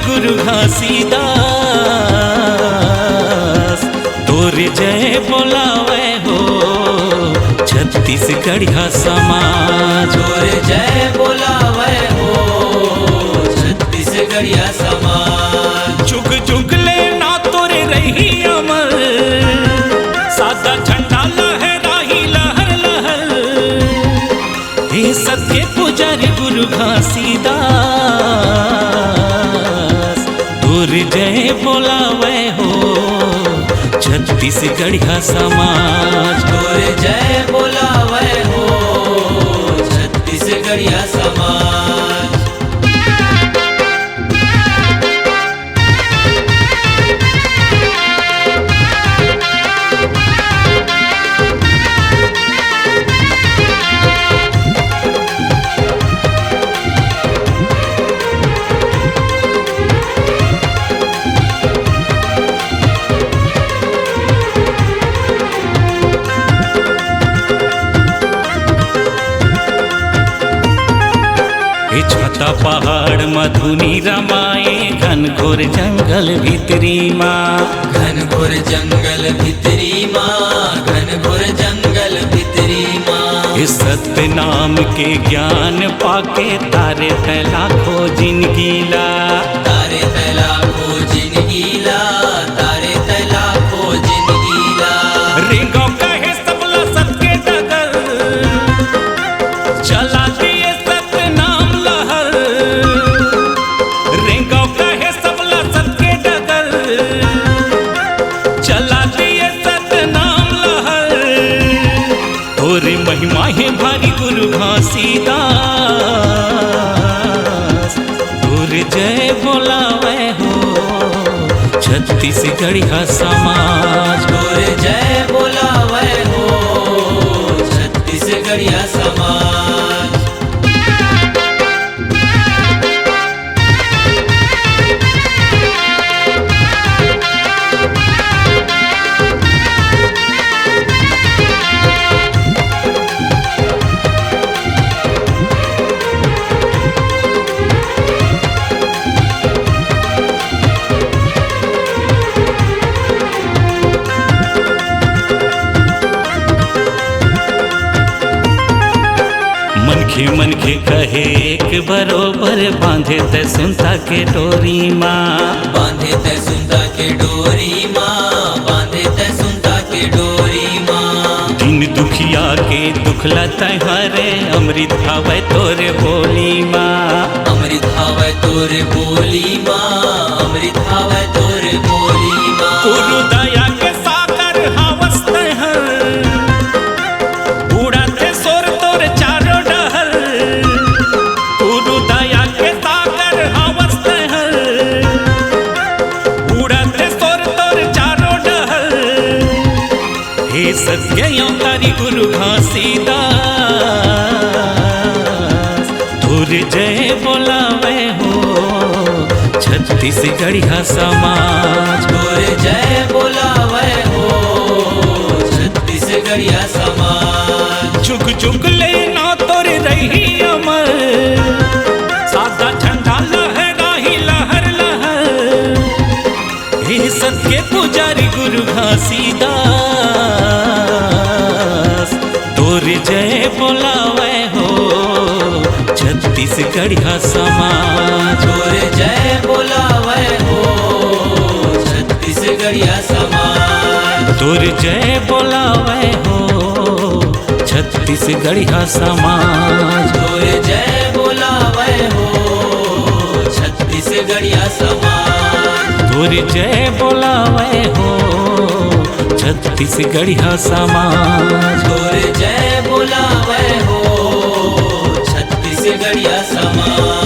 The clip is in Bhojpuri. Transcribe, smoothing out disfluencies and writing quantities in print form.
गुरु घासीदास तोरे जय बोलावे हो छत्तीसगढ़िया समाज। तोरे जय बोलावे हो छत्तीसगढ़िया समाज। जुग जुग ले ना तोरे रही अमर सादा झंडा लहराही लहर लहर। हे सत्य पुजारी गुरु घासीदास तोरे जय बोलावे हो छत्तीसगढ़िया समाज। तोरे जय बोलावे हो छत्तीसगढ़िया समाज। छता पहाड़ मधुनी रमाए घनघोर जंगल भितरी माँ। घनघोर जंगल भितरी माँ, घनघोर जंगल भितरी माँ। इस सत्य नाम के ज्ञान पाके तारे तैला खोजिन गीला। तारे तैला खोजिन गीला, तारे तैला खोजिन गीला। रेंगो कहे सबला सत्य डगर चला दिए सत्य नाम लहर। रेंगो कहे सबला सत्य डगर चला दिए सत्य नाम लहर। तोरे महिमा है भारी गुरु घासीदास तोरे जय बोलावे हो छत्तीसगढ़िया समाज। तोरे जय बोलावे हो छत्तीसगढ़िया समाज। मनखे कहे एक बरोबर बांधे ते सुनता के डोरी माँ। बांधे ते सुनता के डोरी माँ, बांधे ते सुनता के डोरी माँ। दिन दुखिया के दुखला तहरे अमृत भावे तोरे बोली माँ। अमृत भावे तोरे बोली माँ, अमृत भावे तोरे बोली माँ। गुरु दया के सागर हवस तहर उड़ाते सोर तोरे चारों डहर। गुरु दया के सागर हवस तहर उड़ाते सोर तोरे चारों डहर। हे सत्य अवतारी गुरु घासीदास तोरे जय बोलावे हो छत्तीसगढ़िया समाज। तोरे जय बोलावे हो छत्तीसगढ़िया समाज। जुग जुग ले ना तोरे रही अमर सादा झंडा लहराही लहर लहर। हे सत्य पुजारी गुरु घासीदास तोरे जय बोलावे हो छत्तीसगढ़िया समाज। तोरे जय बोलावे हो छत्तीसगढ़िया समाज। तोरे जय बोलावे हो छत्तीसगढ़िया समाज। तोरे जय बोलावे हो छत्तीसगढ़िया समाज। तोरे जय बोलावे हो छत्तीसगढ़िया समाज। तोरे जय बोलावे हो छत्तीसगढ़िया समाज।